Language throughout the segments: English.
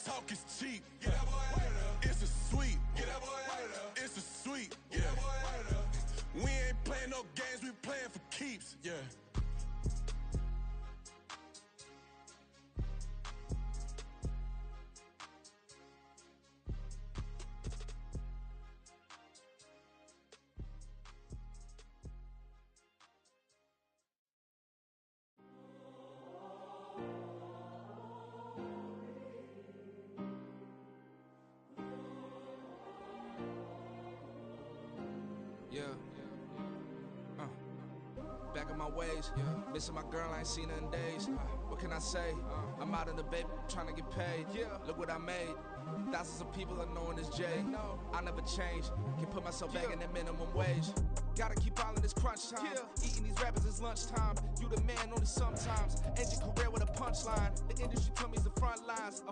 talk is cheap. Get that boy out of there. It's a sweep. Get that boy out of there. It's a sweep. Get that boy out of there. We ain't playing no games, we playing for keeps. Yeah. Back in my ways, missing my girl, I ain't seen her in days. What can I say? I'm out in the baby, trying to get paid. Look what I made. Thousands of people are knowing this Jay. I never change, can put myself back in that minimum wage. Gotta keep all in this crunch time. Eating these rappers is lunchtime. You the man only sometimes. End your career with a punchline. The industry told me it's the front lines.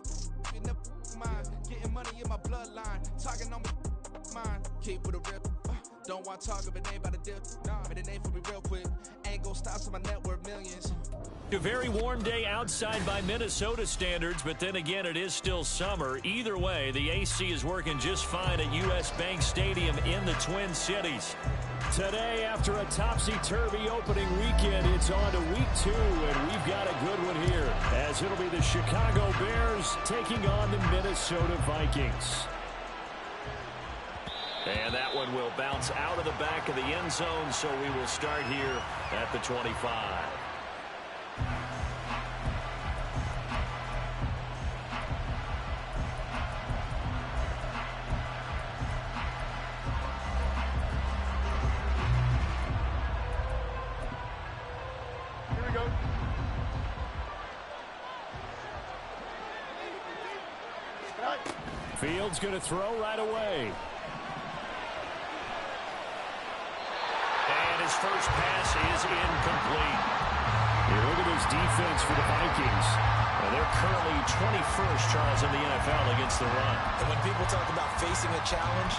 You never mind. Getting money in my bloodline. Talking on me, mine. Keep with a rip. Don't want to talk if it ain't about a dip. But it ain't for me real quick. Ain't gon' stop so my net worth millions. A very warm day outside by Minnesota standards, but then again, it is still summer. Either way, the AC is working just fine at U.S. Bank Stadium in the Twin Cities. Today, after a topsy-turvy opening weekend, it's on to week 2, and we've got a good one here, as it'll be the Chicago Bears taking on the Minnesota Vikings. And that one will bounce out of the back of the end zone, so we will start here at the 25. Here we go. Fields going to throw right away. His first pass is incomplete. You look at this defense for the Vikings. And they're currently 21st, Charles, in the NFL against the run. And when people talk about facing a challenge,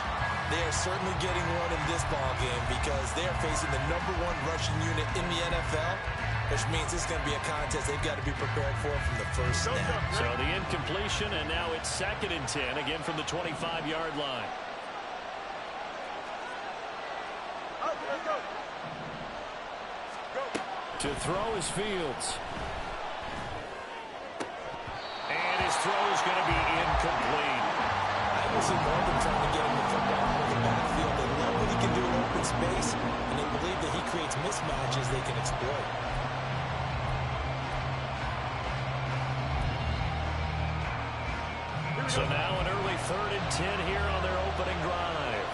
they are certainly getting one in this ball game because they are facing the #1 rushing unit in the NFL, which means it's going to be a contest they've got to be prepared for from the first snap. So the incompletion, and now it's 2nd and 10, again from the 25-yard line. To throw is Fields. And his throw is going to be incomplete. I will see Morgan trying to get him the football in the backfield. They love what he can do in open space, and they believe that he creates mismatches they can exploit. So now an early 3rd and 10 here on their opening drive.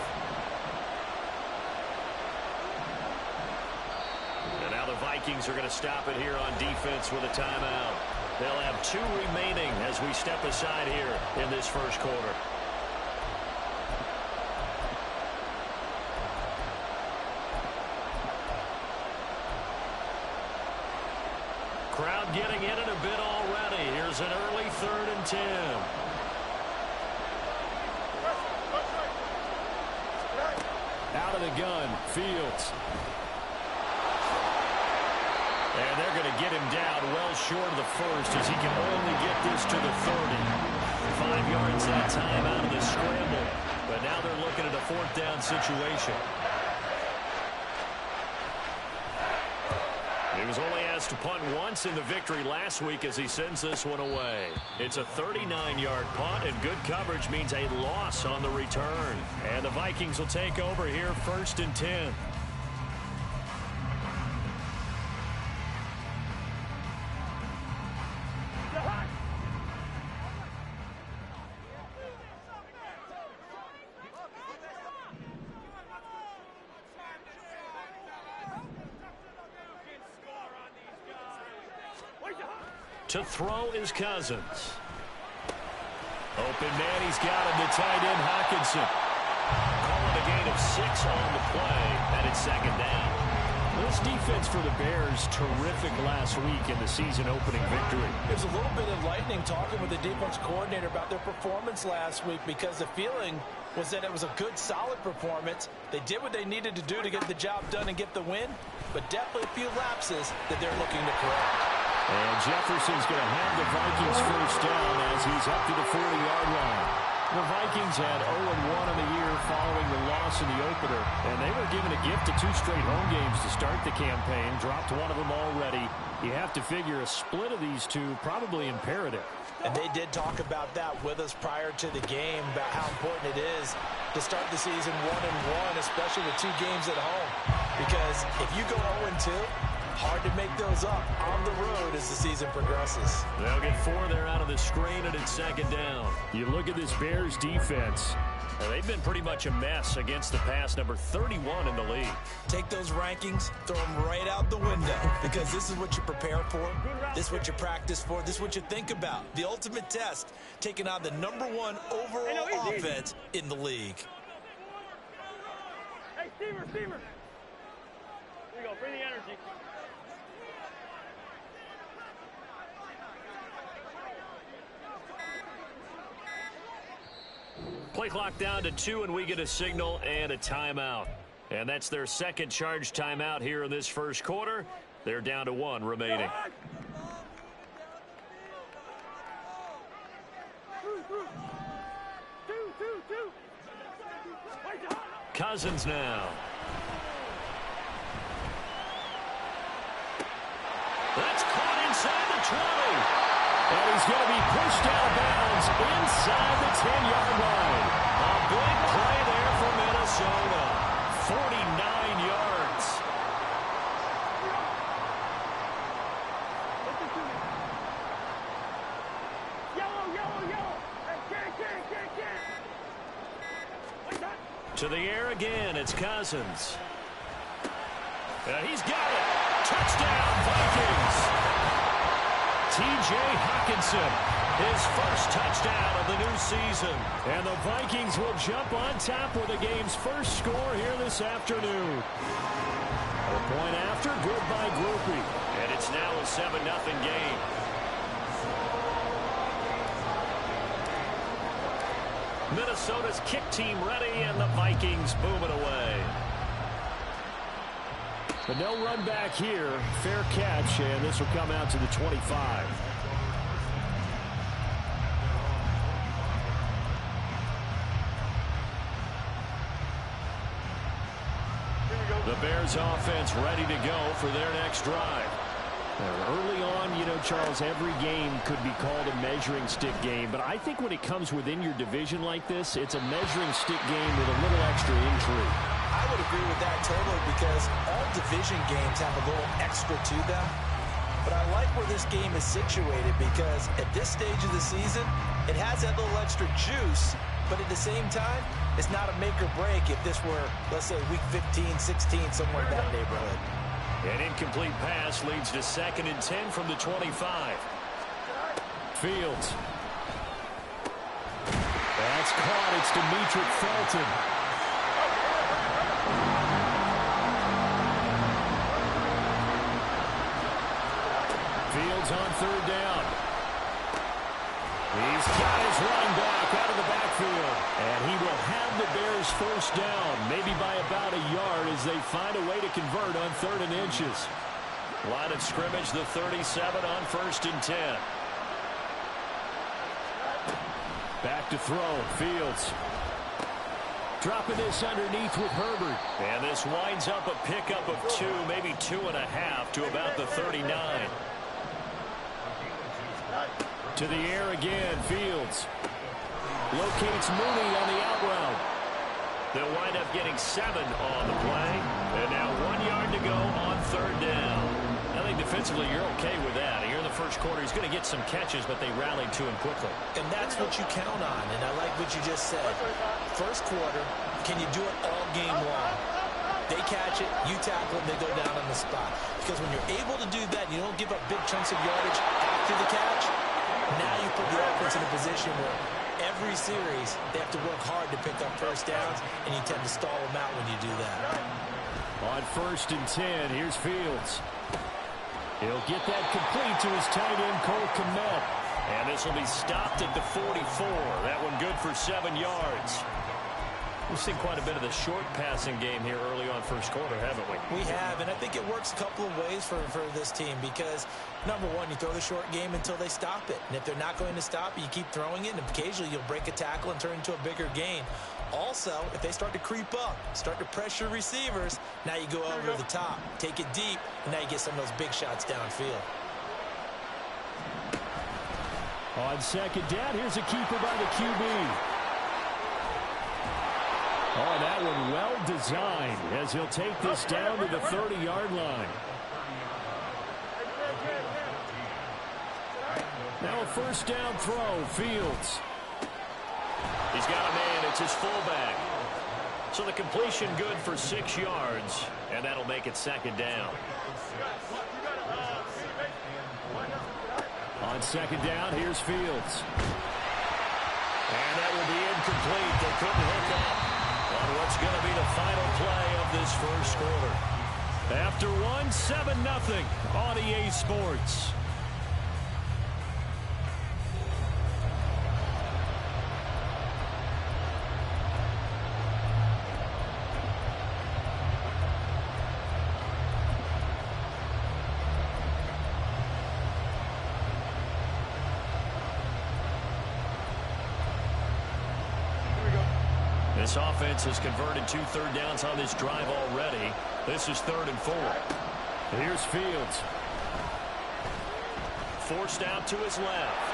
Vikings are going to stop it here on defense with a timeout. They'll have 2 remaining as we step aside here in this first quarter. Crowd getting in it a bit already. Here's an early 3rd and 10. Out of the gun, Fields. And they're going to get him down well short of the first as he can only get this to the 30. 5 yards that time out of the scramble. But now they're looking at a 4th down situation. He was only asked to punt once in the victory last week as he sends this one away. It's a 39-yard punt, and good coverage means a loss on the return. And the Vikings will take over here 1st and 10. To throw is Cousins. Open man, he's got him, the tight end Hockenson. Calling a gain of 6 on the play, and it's 2nd down. This defense for the Bears, terrific last week in the season-opening victory. There's a little bit of lightning talking with the defense coordinator about their performance last week because the feeling was that it was a good, solid performance. They did what they needed to do to get the job done and get the win, but definitely a few lapses that they're looking to correct. And Jefferson's going to have the Vikings first down as he's up to the 40-yard line. The Vikings had 0-1 in the year following the loss in the opener, and they were given a gift of 2 straight home games to start the campaign, dropped one of them already. You have to figure a split of these two probably imperative. And they did talk about that with us prior to the game, about how important it is to start the season 1-1, especially with 2 games at home. Because if you go 0-2, hard to make those up on the road as the season progresses. They'll get 4 there out of the screen, and it's second down. You look at this Bears defense, and they've been pretty much a mess against the pass, number 31 in the league. Take those rankings, throw them right out the window, because this is what you prepare for, this is what you practice for, this is what you think about. The ultimate test, taking on the number 1 overall offense in the league. Hey, Steamer. Here we go. Bring the energy. Play clock down to 2, and we get a signal and a timeout. And that's their second charge timeout here in this first quarter. They're down to 1 remaining. Cousins now. That's caught inside the 20. And he's going to be pushed out of bounds inside the 10-yard line. A big play there for Minnesota. 49 yards. Listen to me. Yellow. Hey, get. Wait, that. To the air again, it's Cousins. He's got it. Touchdown, Vikings. T.J. Hawkinson, his first touchdown of the new season. And the Vikings will jump on top with the game's first score here this afternoon. A point after, good by Groupie. And it's now a 7-0 game. Minnesota's kick team ready, and the Vikings boom it away. But no run back here. Fair catch, and this will come out to the 25. The Bears offense ready to go for their next drive. Early on, Charles, every game could be called a measuring stick game, but I think when it comes within your division like this, it's a measuring stick game with a little extra intrigue. I would agree with that totally, because all division games have a little extra to them. But I like where this game is situated, because at this stage of the season, it has that little extra juice, but at the same time, it's not a make or break if this were, let's say, week 15, 16, somewhere in that neighborhood. An incomplete pass leads to 2nd and 10 from the 25. Fields. That's caught. It's Demetric Felton. Fields on 3rd down. He's got his running back out of the backfield. And he will have the Bears first down, maybe by about a yard, as they find a way to convert on 3rd and inches. Line of scrimmage, the 37 on 1st and 10. Back to throw. Fields. Dropping this underneath with Herbert. And this winds up a pickup of 2, maybe 2.5 to about the 39. To the air again, Fields. Locates Mooney on the out route. They'll wind up getting 7 on the play. And now 1 yard to go on 3rd down. I think defensively you're okay with that. Here in the first quarter, he's going to get some catches, but they rallied to him quickly. And that's what you count on, and I like what you just said. First quarter, can you do it all game long? They catch it, you tackle it, they go down on the spot. Because when you're able to do that, you don't give up big chunks of yardage after the catch, now you put the offense in a position where every series they have to work hard to pick up first downs, and you tend to stall them out when you do that. On 1st and 10, here's Fields. He'll get that complete to his tight end, Cole Kmet. And this will be stopped at the 44. That one good for 7 yards. We've seen quite a bit of the short passing game here early on first quarter, haven't we? We have, and I think it works a couple of ways for this team because, number one, you throw the short game until they stop it. And if they're not going to stop it, you keep throwing it, and occasionally you'll break a tackle and turn into a bigger gain. Also, if they start to creep up, start to pressure receivers, now you go over the top, take it deep, and now you get some of those big shots downfield. On second down, here's a keeper by the QB. Oh, that one well designed as he'll take this down to the 30-yard line. Now a first down throw, Fields. He's got a man, it's his fullback. So the completion good for 6 yards, and that'll make it second down. On second down, here's Fields. And that will be incomplete. They couldn't hook up on what's going to be the final play of this first quarter. After one, 7-0 on EA Sports. This offense has converted 2 third downs on this drive already. This is 3rd and 4. Here's Fields. Forced out to his left.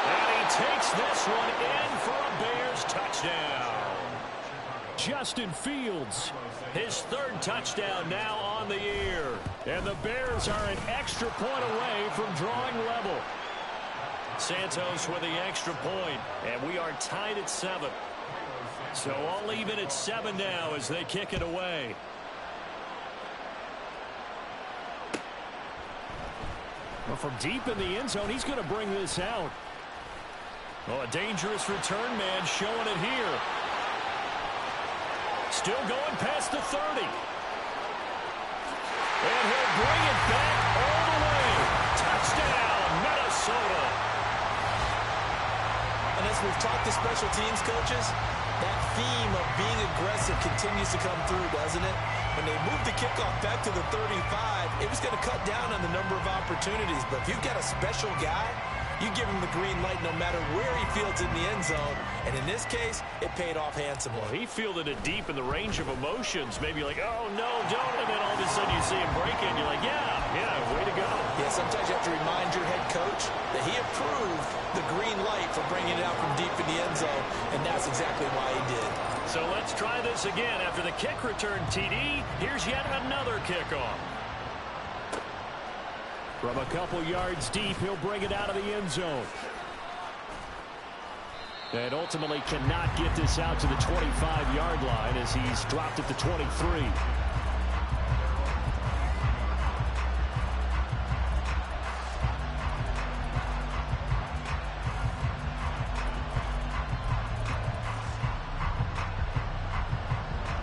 And he takes this one in for a Bears touchdown. Justin Fields, his 3rd touchdown now on the year. And the Bears are an extra point away from drawing level. Santos with the extra point, and we are tied at 7. So all even at 7 now as they kick it away. Well, from deep in the end zone, he's going to bring this out. Oh, a dangerous return man showing it here. Still going past the 30. And he'll bring it back all the way. Touchdown, Minnesota. And as we've talked to special teams coaches, that theme of being aggressive continues to come through, doesn't it? When they moved the kickoff back to the 35, it was going to cut down on the number of opportunities. But if you've got a special guy, you give him the green light no matter where he fields in the end zone. And in this case, it paid off handsomely. Well, he fielded it deep in the range of emotions. Maybe like, oh, no, don't. And then all of a sudden you see him break it, and you're like, yeah, way to go. Yeah, sometimes you have to remind your head coach that he approved the green light for bringing it out from deep in the end zone, and that's exactly why he did. So let's try this again. After the kick return, TD, here's yet another kickoff. From a couple yards deep, he'll bring it out of the end zone. And ultimately cannot get this out to the 25-yard line as he's dropped at the 23.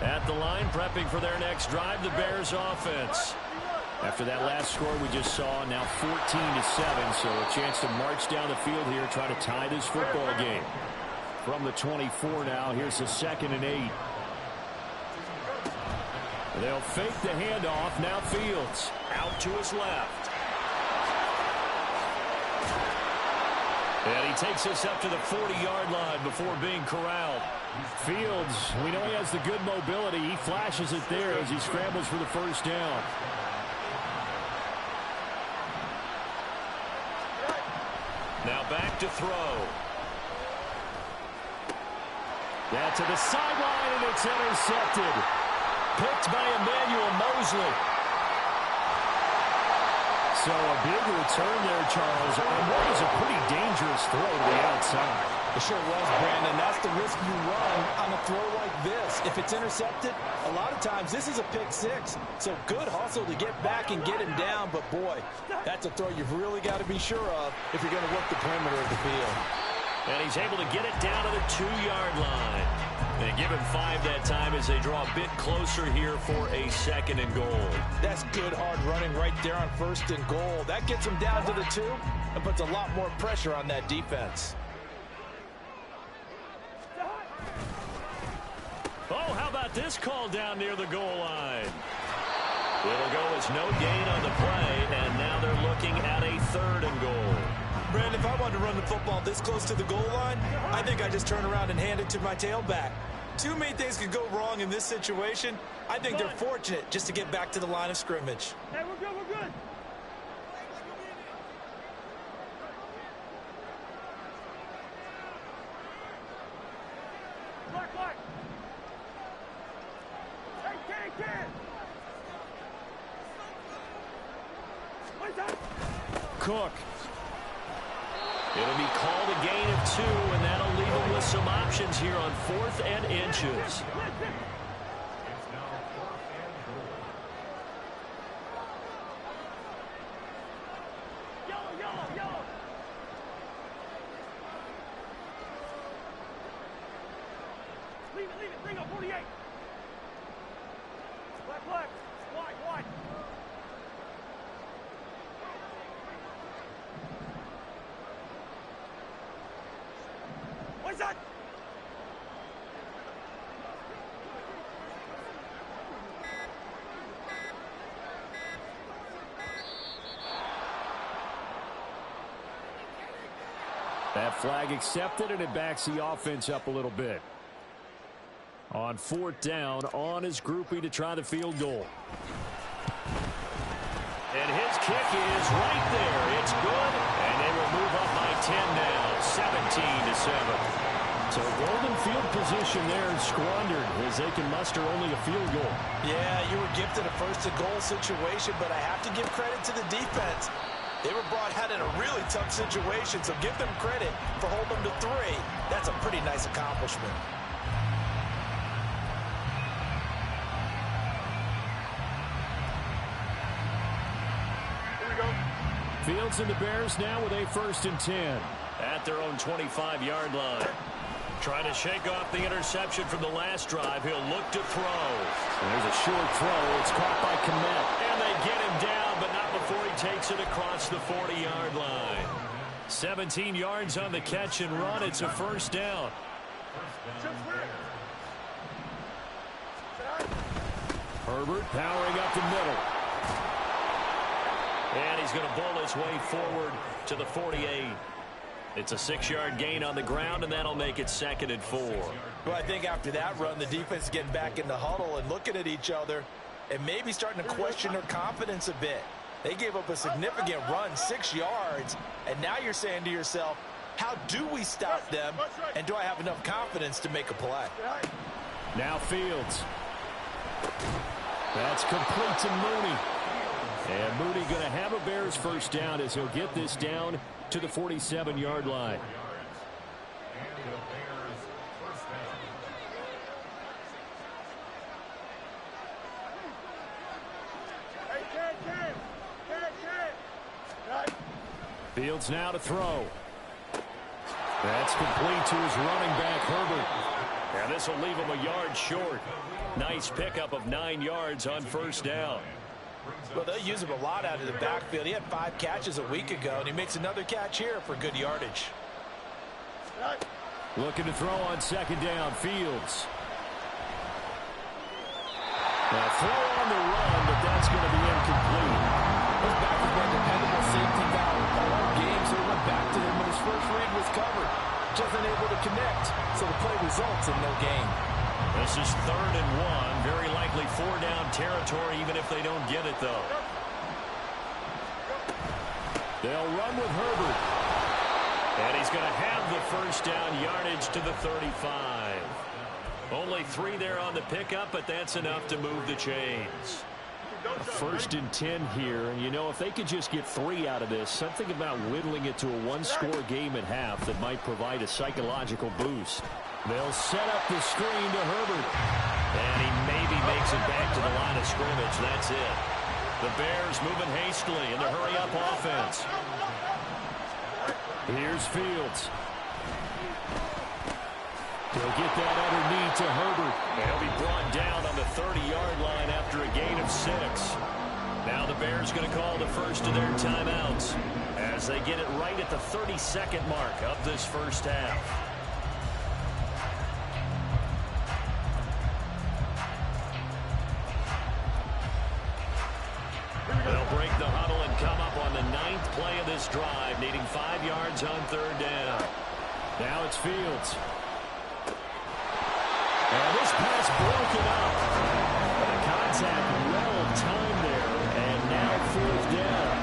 At the line, prepping for their next drive, the Bears offense. After that last score we just saw, now 14-7, so a chance to march down the field here, try to tie this football game. From the 24 now, here's a 2nd and 8. They'll fake the handoff, now Fields, out to his left. And he takes us up to the 40-yard line before being corralled. Fields, we know he has the good mobility. He flashes it there as he scrambles for the first down. Now back to throw. That to the sideline, and it's intercepted. Picked by Emmanuel Mosley. So a big return there, Charles, on what was a pretty dangerous throw to the outside. It sure was, Brandon. That's the risk you run on a throw like this. If it's intercepted, a lot of times this is a pick six. So good hustle to get back and get him down. But, boy, that's a throw you've really got to be sure of if you're going to work the perimeter of the field. And he's able to get it down to the 2-yard line. And give him 5 that time as they draw a bit closer here for a 2nd and goal. That's good hard running right there on 1st and goal. That gets him down to the 2 and puts a lot more pressure on that defense. got this call down near the goal line. It'll go as no gain on the play, and now they're looking at a 3rd and goal. Brandon, if I wanted to run the football this close to the goal line, I think I just turn around and hand it to my tailback. Too many things could go wrong in this situation. I think they're fortunate just to get back to the line of scrimmage. Hey, we're good, we're good. Black. Hey, Ken. Cook. It'll be called a gain of 2, and that'll leave them with some options here on 4th and inches. Yellow. Leave it. Bring up 48. Black. Wide. What's that? That flag accepted, and it backs the offense up a little bit. On 4th down, on his groupie to try the field goal. And his kick is right there. It's good, and they will move up by 10 now, 17-7. So golden field position there and squandered as they can muster only a field goal. Yeah, you were gifted a 1st and goal situation, but I have to give credit to the defense. They were brought out in a really tough situation, so give them credit for holding them to 3. That's a pretty nice accomplishment. Fields and the Bears now with a 1st and 10 at their own 25-yard line. Trying to shake off the interception from the last drive. He'll look to throw. There's a short throw. It's caught by Kmet. And they get him down, but not before he takes it across the 40-yard line. 17 yards on the catch and run. It's a 1st down. Herbert powering up the middle. And he's going to bowl his way forward to the 48. It's a 6-yard gain on the ground, and that'll make it 2nd and 4. Well, I think after that run, the defense is getting back in the huddle and looking at each other and maybe starting to question their confidence a bit. They gave up a significant run, 6 yards, and now you're saying to yourself, how do we stop them, and do I have enough confidence to make a play? Now Fields. That's complete to Mooney. And Mooney going to have a Bears 1st down as he'll get this down to the 47-yard line. Fields now to throw. That's complete to his running back, Herbert. And this will leave him a yard short. Nice pickup of 9 yards on 1st down. Well, they'll use him a lot out of the backfield. He had 5 catches a week ago, and he makes another catch here for good yardage. Looking to throw on 2nd down, Fields. Now throw on the run, but that's going to be incomplete. His back has been dependable safety valve all game, so he went back to him when his first read was covered. Just unable to connect, so the play results in no gain. This is 3rd and 1. Very likely 4-down territory, even if they don't get it, though. They'll run with Herbert. And he's going to have the 1st down yardage to the 35. Only 3 there on the pickup, but that's enough to move the chains. 1st and 10 here, and you know, if they could just get 3 out of this, something about whittling it to a 1-score game at half that might provide a psychological boost. They'll set up the screen to Herbert. And he maybe makes it back to the line of scrimmage. That's it. The Bears moving hastily in the hurry-up offense. Here's Fields. He'll get that underneath to Herbert. And he'll be brought down on the 30-yard line after a gain of 6. Now the Bears going to call the first of their timeouts as they get it right at the 32nd mark of this 1st half. up on the 9th play of this drive, needing 5 yards on 3rd down. Now it's Fields. And this pass broken up. The contact well timed there, and now 4th down.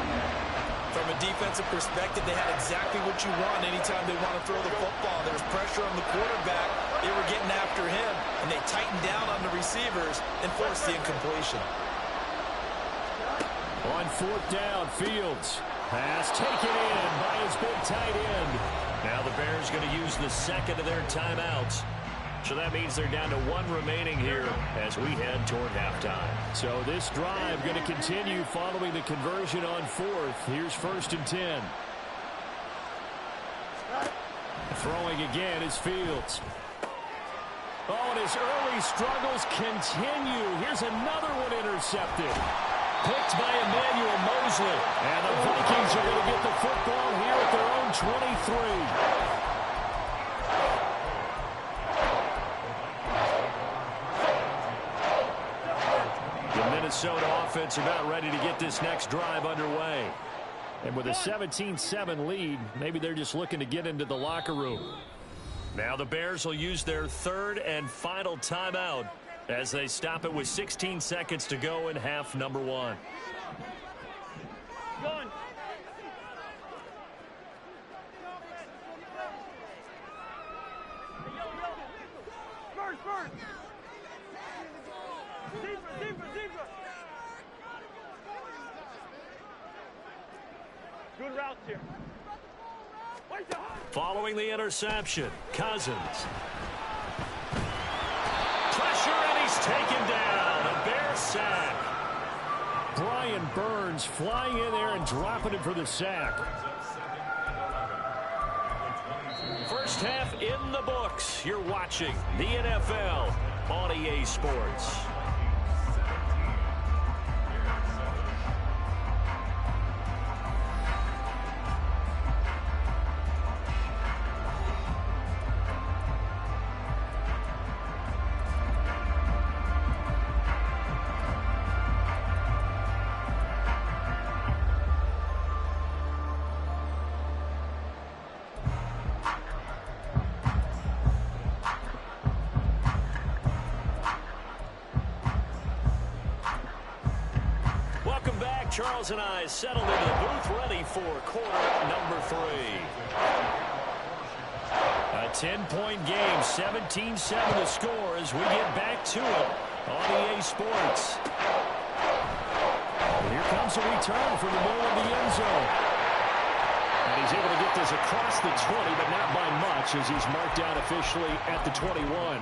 From a defensive perspective, they had exactly what you want anytime they want to throw the football. There was pressure on the quarterback. They were getting after him, and they tightened down on the receivers and forced the incompletion. On 4th down, Fields. Pass taken in by his big tight end. Now the Bears going to use the second of their timeouts. So that means they're down to 1 remaining here as we head toward halftime. So this drive going to continue following the conversion on 4th. Here's 1st and 10. Throwing again is Fields. Oh, and his early struggles continue. Here's another one intercepted. Picked by Emmanuel Mosley. And the Vikings are going to get the football here at their own 23. Minnesota offense about ready to get this next drive underway. And with a 17-7 lead, maybe they're just looking to get into the locker room. Now the Bears will use their 3rd and final timeout as they stop it with 16 seconds to go in half number 1. Good routes here. Following the interception, Cousins. Pressure, and he's taken down. A Bear sack. Brian Burns flying in there and dropping him for the sack. First half in the books. You're watching the NFL on EA Sports. Charles and I settled into the booth ready for quarter number 3. A 10-point game, 17-7 to score as we get back to it on EA Sports. And here comes a return from the middle of the end zone. And he's able to get this across the 20, but not by much as he's marked out officially at the 21.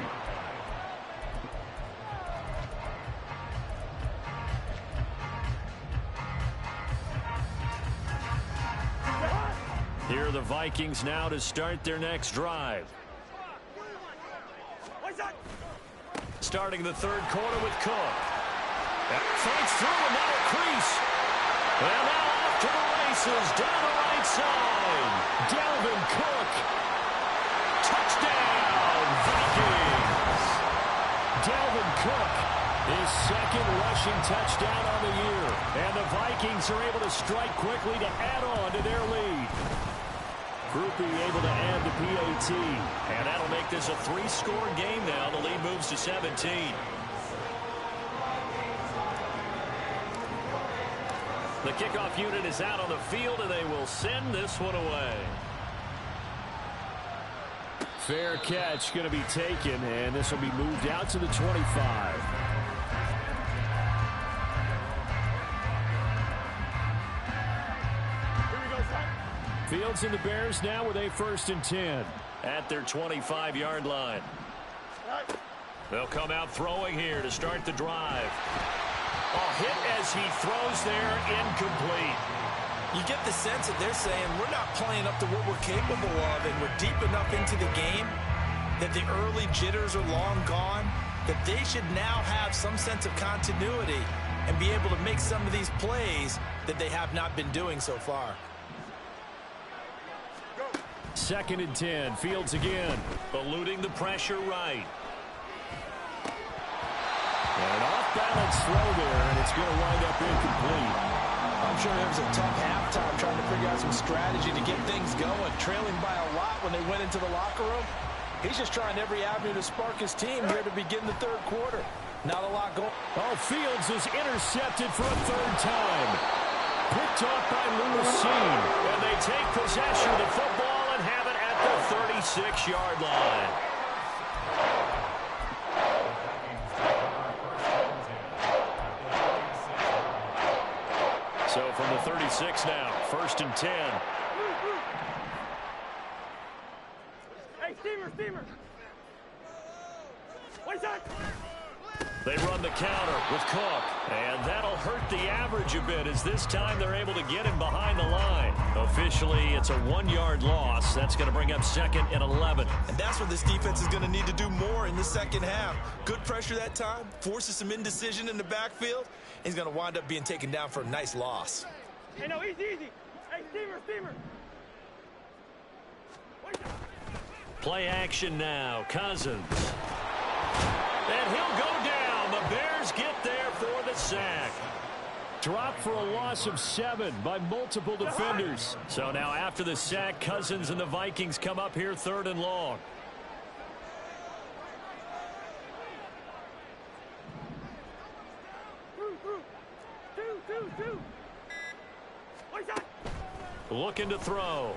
Here are the Vikings now to start their next drive. Starting the 3rd quarter with Cook. Fights through and now a crease. And now off to the races down the right side. Dalvin Cook. Touchdown, Vikings. Dalvin Cook, his 2nd rushing touchdown on the year. And the Vikings are able to strike quickly to add on to their lead. Groupie able to add the PAT. And that'll make this a 3-score game now. The lead moves to 17. The kickoff unit is out on the field, and they will send this one away. Fair catch going to be taken, and this will be moved out to the 25. Fields and the Bears now with a 1st and 10. At their 25-yard line. They'll come out throwing here to start the drive. A hit as he throws there, incomplete. You get the sense that they're saying we're not playing up to what we're capable of, and we're deep enough into the game that the early jitters are long gone, that they should now have some sense of continuity and be able to make some of these plays that they have not been doing so far. 2nd and 10. Fields again. Eluding the pressure right. And an off-balance throw there, and it's going to wind up incomplete. I'm sure there was a tough halftime trying to figure out some strategy to get things going, trailing by a lot when they went into the locker room. He's just trying every avenue to spark his team here to begin the third quarter. Not a lot going. Oh, Fields is intercepted for a third time. Picked off by Lucine. And they take possession of the football and have it at the 36-yard line. So from the 36 now, 1st and 10. Hey, steamer. Wait a They run the counter with Cook, and that'll hurt the average a bit as this time they're able to get him behind the line. Officially, it's a 1-yard loss. That's going to bring up 2nd and 11. And that's where this defense is going to need to do more in the second half. Good pressure that time, forces some indecision in the backfield. He's going to wind up being taken down for a nice loss. Hey, no, easy. Hey, steamer. Play action now. Cousins. And he'll go down. The Bears get there for the sack. Dropped for a loss of 7 by multiple defenders. So now after the sack, Cousins and the Vikings come up here 3rd and long. Two. Looking to throw.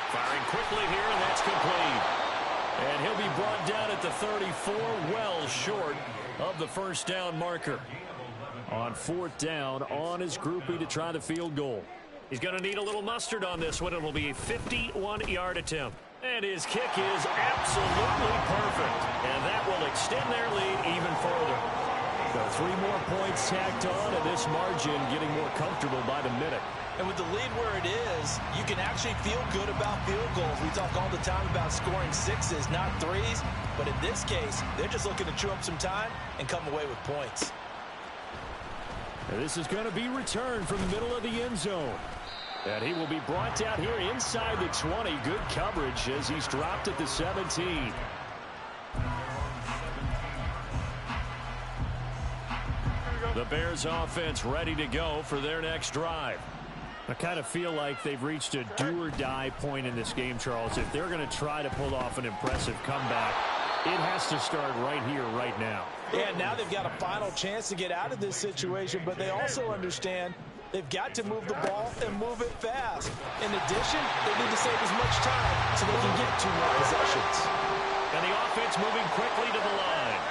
Firing quickly here, and that's complete. And he'll be brought down at the 34, well short of the first down marker. On 4th down, on his groupie to try the field goal. He's going to need a little mustard on this one. It will be a 51-yard attempt. And his kick is absolutely perfect. And that will extend their lead even further. So 3 more points tacked on, and this margin getting more comfortable by the minute. And with the lead where it is, you can actually feel good about field goals. We talk all the time about scoring 6s, not 3s. But in this case, they're just looking to chew up some time and come away with points. And this is going to be returned from the middle of the end zone. And he will be brought down here inside the 20. Good coverage as he's dropped at the 17. The Bears offense ready to go for their next drive. I kind of feel like they've reached a do-or-die point in this game, Charles. If they're going to try to pull off an impressive comeback, it has to start right here, right now. Yeah, now they've got a final chance to get out of this situation, but they also understand they've got to move the ball and move it fast. In addition, they need to save as much time so they can get 2 more possessions. And the offense moving quickly to the line.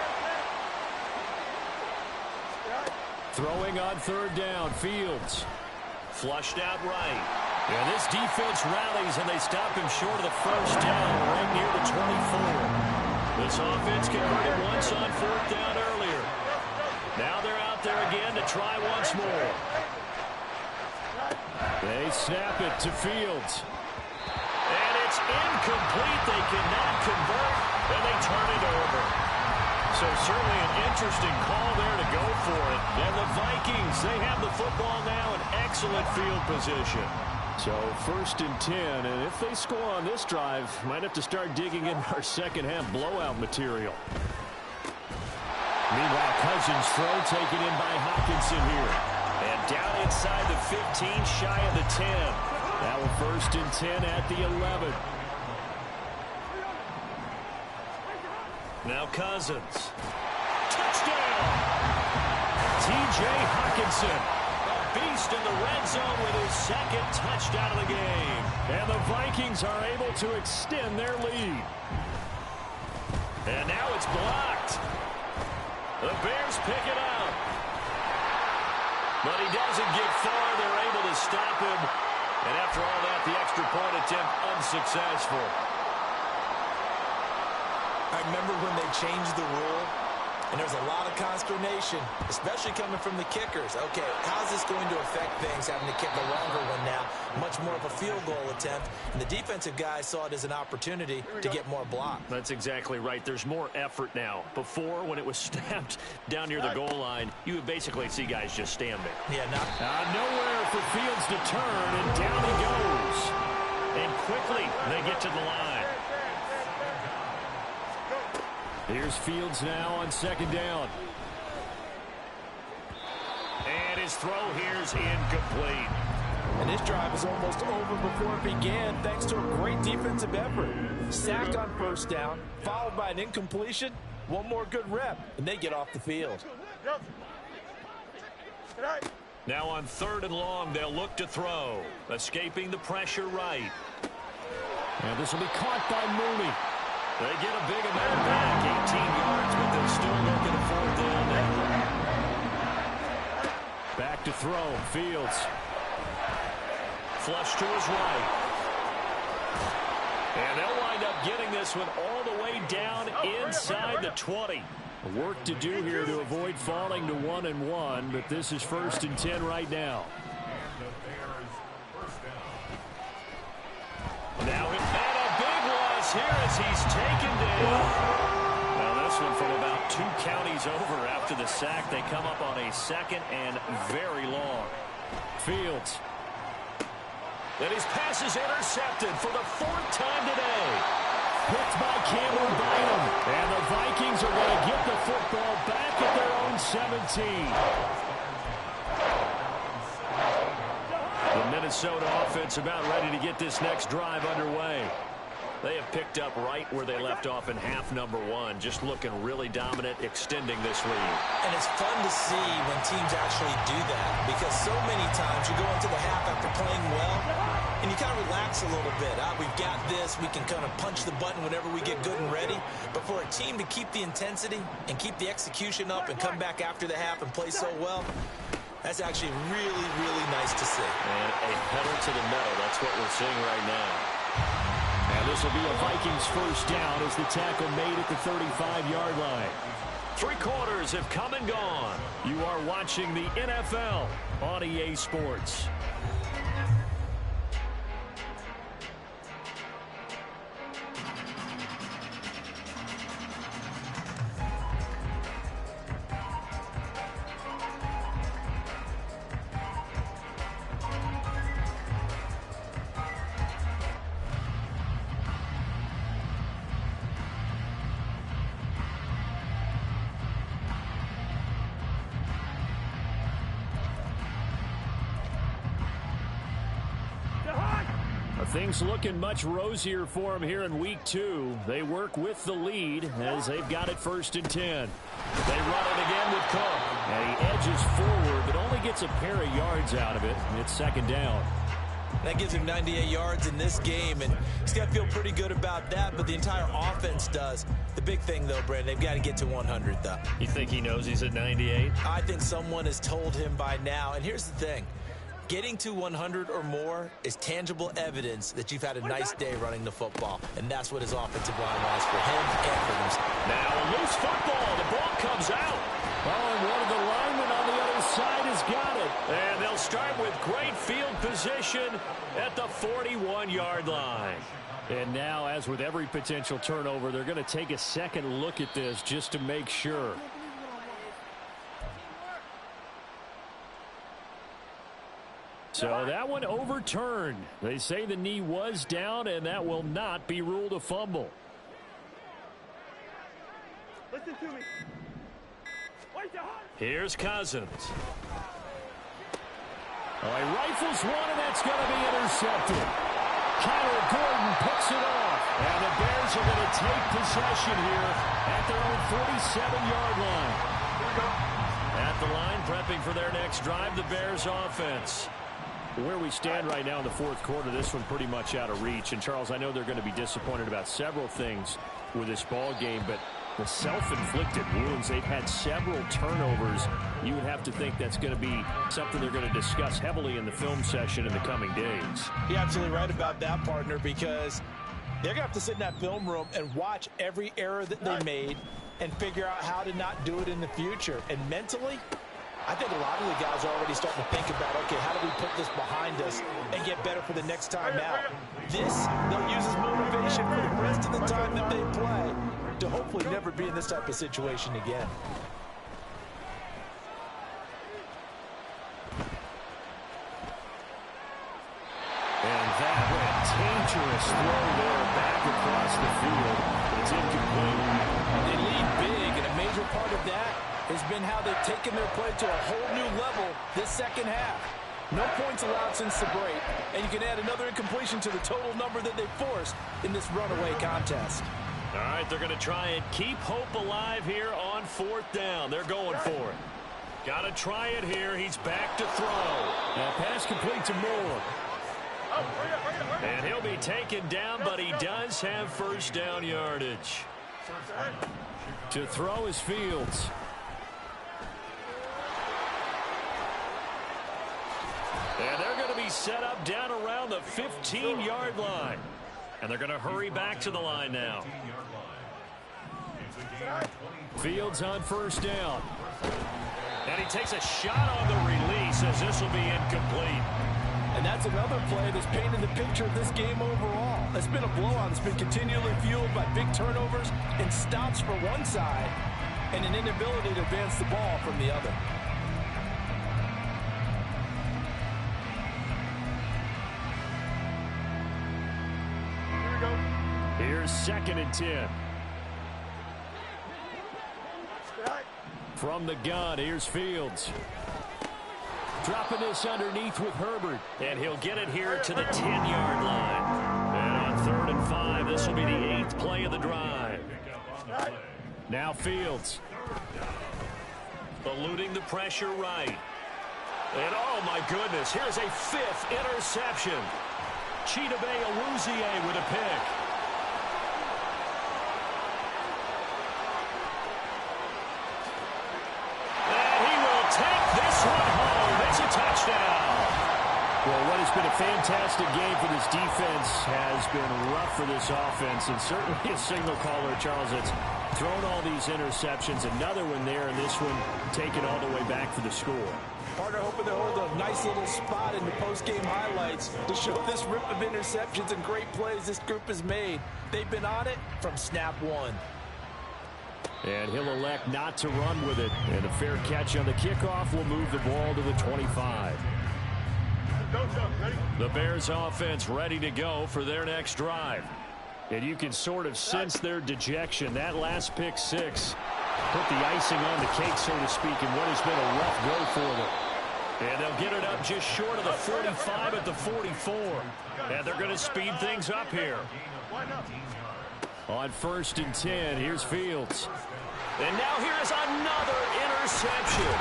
Throwing on 3rd down, Fields. Flushed out right. And this defense rallies, and they stop him short of the first down, right near the 24. This offense converted once on 4th down earlier. Now they're out there again to try once more. They snap it to Fields. And it's incomplete. They cannot convert, and they turn it over. So certainly an interesting call there to go for it. And the Vikings, they have the football now in excellent field position. So 1st and 10, and if they score on this drive, might have to start digging in our second half blowout material. Meanwhile, Cousins' throw taken in by Hockenson here. And down inside the 15, shy of the 10. Now a 1st and 10 at the 11. Now Cousins. Touchdown! T.J. Hockenson, a beast in the red zone with his 2nd touchdown of the game. And the Vikings are able to extend their lead. And now it's blocked. The Bears pick it up. But he doesn't get far. They're able to stop him. And after all that, the extra point attempt unsuccessful. I remember when they changed the rule, and there was a lot of consternation, especially coming from the kickers. Okay, how's this going to affect things, having to kick a longer one now, much more of a field goal attempt? And the defensive guys saw it as an opportunity to get more block. That's exactly right. There's more effort now. Before, when it was snapped down near the goal line, you would basically see guys just stand there. Yeah, nowhere for Fields to turn, and down he goes. And quickly, they get to the line. Here's Fields now on 2nd down. And his throw here's incomplete. And this drive is almost over before it began thanks to a great defensive effort. Sack on first down, followed by an incompletion. One more good rep, and they get off the field. Now on 3rd and long, they'll look to throw. Escaping the pressure right. And this will be caught by Mooney. They get a big amount back, 18 yards, but they'll still look at a 4th down now. Back to throw, Fields. Flush to his right. And they'll wind up getting this one all the way down inside the 20. Work to do here to avoid falling to 1-1, but this is 1st and 10 right now. Now and a big loss here as he's taken down. Well, this one from about 2 counties over after the sack. They come up on a 2nd and very long. Fields. And his pass is intercepted for the 4th time today. Picked by Cameron Bynum. And the Vikings are going to get the football back at their own 17. The Minnesota offense about ready to get this next drive underway. They have picked up right where they left off in half number 1, just looking really dominant, extending this lead. And it's fun to see when teams actually do that, because so many times you go into the half after playing well, and you kind of relax a little bit. We've got this. We can kind of punch the button whenever we get good and ready. But for a team to keep the intensity and keep the execution up and come back after the half and play so well, that's actually really, really nice to see. And a pedal to the metal. That's what we're seeing right now. And this will be a Vikings 1st down as the tackle made at the 35-yard line. 3 quarters have come and gone. You are watching the NFL on EA Sports. Things looking much rosier for them here in week 2. They work with the lead as they've got it 1st and 10. They run it again with Cook. And he edges forward, but only gets a pair of yards out of it. It's 2nd down. That gives him 98 yards in this game, and he's got to feel pretty good about that, but the entire offense does. The big thing, though, Brandon, they've got to get to 100, though. You think he knows he's at 98? I think someone has told him by now, and here's the thing. Getting to 100 or more is tangible evidence that you've had a nice day running the football, and that's what his offensive line wants for him and for themselves. Now a loose football. The ball comes out. Oh, and one of the linemen on the other side has got it. And they'll start with great field position at the 41-yard line. And now, as with every potential turnover, they're going to take a second look at this just to make sure. So that one overturned. They say the knee was down, and that will not be ruled a fumble. Listen to me. Here's Cousins. Oh, he rifles one, and that's going to be intercepted. Kyler Gordon picks it off. And the Bears are going to take possession here at their own 47-yard line. At the line, prepping for their next drive, the Bears offense. Where we stand right now in the 4th quarter, this one pretty much out of reach. And, Charles, I know they're going to be disappointed about several things with this ball game, but the self-inflicted wounds, they've had several turnovers. You would have to think that's going to be something they're going to discuss heavily in the film session in the coming days. You're absolutely right about that, partner, because they're going to have to sit in that film room and watch every error that they made and figure out how to not do it in the future. And mentally, I think a lot of the guys are already starting to think about, okay, how do we put this behind us and get better for the next time out? This, they'll use as motivation for the rest of the time that they play to hopefully never be in this type of situation again. And that went dangerous throw there back across the field. It's incomplete. They lead big, and a major part of that has been how they've taken their play to a whole new level this second half. No points allowed since the break, and you can add another incompletion to the total number that they forced in this runaway contest. All right, they're going to try and keep hope alive here on 4th down. They're going for it. Got to try it here. He's back to throw. Now pass complete to Moore. And he'll be taken down, but he does have first down yardage. To throw is Fields. And they're going to be set up down around the 15-yard line. And they're going to hurry back to the line now. Fields on first down. And he takes a shot on the release as this will be incomplete. And that's another play that's painted the picture of this game overall. It's been a blowout. It's been continually fueled by big turnovers and stops for one side and an inability to advance the ball from the other. Here's 2nd and 10. From the gun, here's Fields. Dropping this underneath with Herbert. And he'll get it here to the 10-yard line. And on 3rd and 5, this will be the 8th play of the drive. Now Fields. Eluding the pressure right. And oh my goodness, here's a 5th interception. Chidobe Awuzie with a pick. Touchdown. Well, what has been a fantastic game for this defense has been rough for this offense, and certainly a signal caller, Charles, that's thrown all these interceptions. Another one there, and this one taken all the way back for the score. Partner hoping to hold a nice little spot in the post-game highlights to show this rip of interceptions and great plays this group has made. They've been on it from snap one. And he'll elect not to run with it. And a fair catch on the kickoff will move the ball to the 25. The Bears offense ready to go for their next drive. And you can sort of sense their dejection. That last pick six put the icing on the cake, so to speak, in what has been a rough go for them. And they'll get it up just short of the 45 at the 44. And they're going to speed things up here. On 1st and 10, here's Fields. And now here is another interception.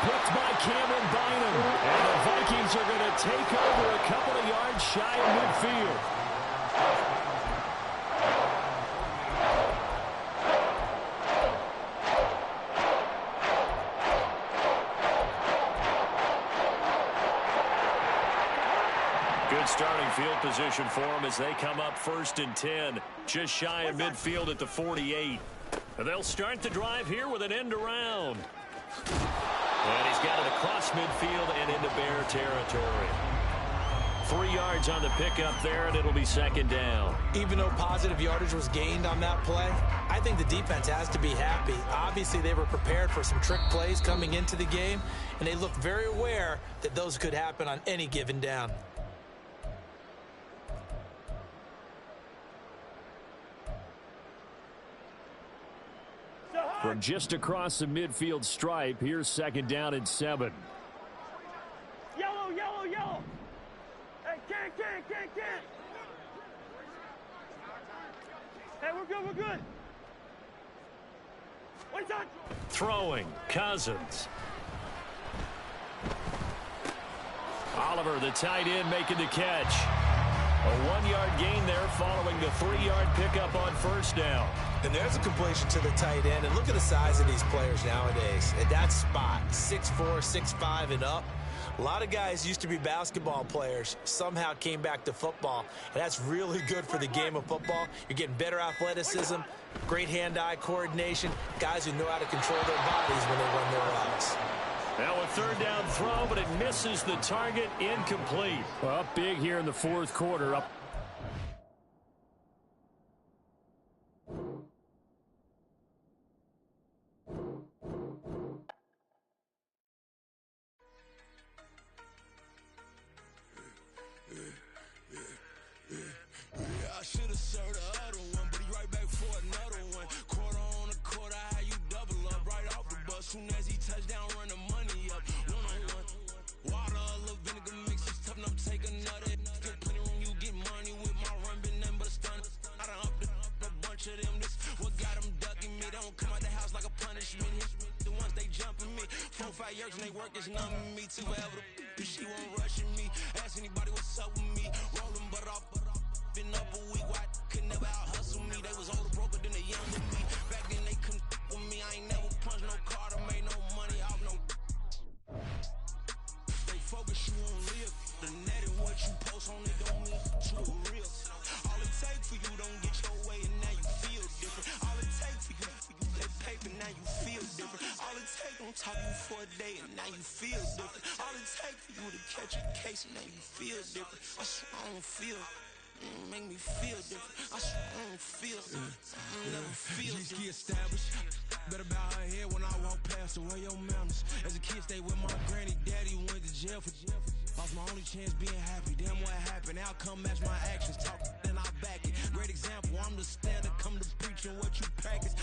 Picked by Cameron Bynum. And the Vikings are going to take over a couple of yards shy of midfield. Good starting field position for them as they come up 1st and 10, just shy of midfield at the 48. And they'll start the drive here with an end around. And he's got it across midfield and into Bear territory. 3 yards on the pickup there, and it'll be 2nd down. Even though positive yardage was gained on that play, I think the defense has to be happy. Obviously, they were prepared for some trick plays coming into the game, and they looked very aware that those could happen on any given down. From just across the midfield stripe, here's 2nd down and 7. Yellow, yellow, yellow. Hey, can't. Hey, we're good. What's that? Throwing, Cousins. Oliver, the tight end, making the catch. A 1-yard gain there following the 3-yard pickup on 1st down. And there's a completion to the tight end. And look at the size of these players nowadays. At that spot, 6'4", 6'5", and up. A lot of guys used to be basketball players, somehow came back to football. And that's really good for the game of football. You're getting better athleticism, great hand-eye coordination, guys who know how to control their bodies when they run their routes. Now a 3rd down throw, but it misses the target, incomplete. Well, up big here in the 4th quarter. Up. I should have served the other one, but he right back for another one. Quarter on a quarter, how you double up right off yerks and they work is numbing me too. Whatever the she won't rushing me. Ask anybody what's up with me. Rolling but off. Been up a week, why could never out hustle me? They was older, broke, but then they young with me. Back then they couldn't with me. I ain't never punched no card or made no money off no. They focus you on live. The net and what you post on it don't mean to a real. All it take for you don't get your way and now you feel different. All it take for you that paper, now you feel different. All it take don't talk you for a day and now you feel different. All it take for you to catch a case and now you feel different. I swear I don't feel. Make me feel different. I swear I don't feel. Never feel different. Established. Better bow her head when I walk past her. Where your manners? As a kid, stayed with my granny. Daddy went to jail for. Lost my only chance being happy. Damn, what happened? Outcome match my actions. Talk, then I back it. Great example. I'm the standard. Come to preaching what you practice.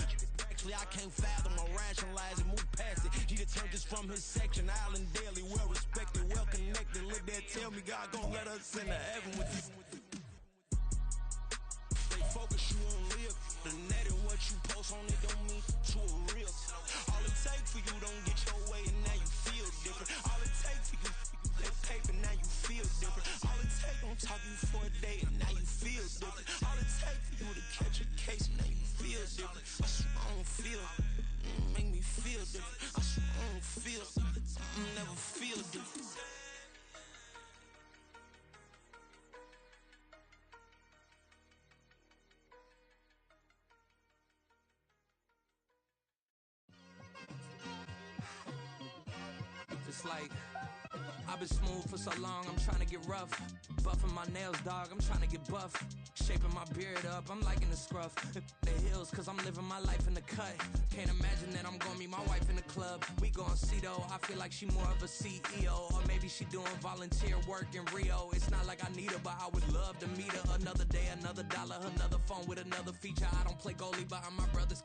Actually, I can't fathom or rationalize it. Move past it. He determined this from his section. Island Daily, well respected, well connected. Look there, tell me God gon' let us into heaven with you. Focus you on live. The net and what you post on it don't mean to a real. All it take for you don't get your way and now you feel different. All it take for you that paper, now you feel different. All it take don't talk you for a day and now you feel different. All it take for you to catch a case and now you feel different. I swear I don't feel. Make me feel different. I swear I don't feel. Never feel different. It's like, I've been smooth for so long, I'm trying to get rough. Buffing my nails, dog, I'm trying to get buff. Shaping my beard up, I'm liking the scruff. The hills, cause I'm living my life in the cut. Can't imagine that I'm gonna meet my wife in the club. We gon' see though, I feel like she more of a CEO. Or maybe she doing volunteer work in Rio. It's not like I need her, but I would love to meet her. Another day, another dollar, another phone with another feature. I don't play goalie, but I'm my brother's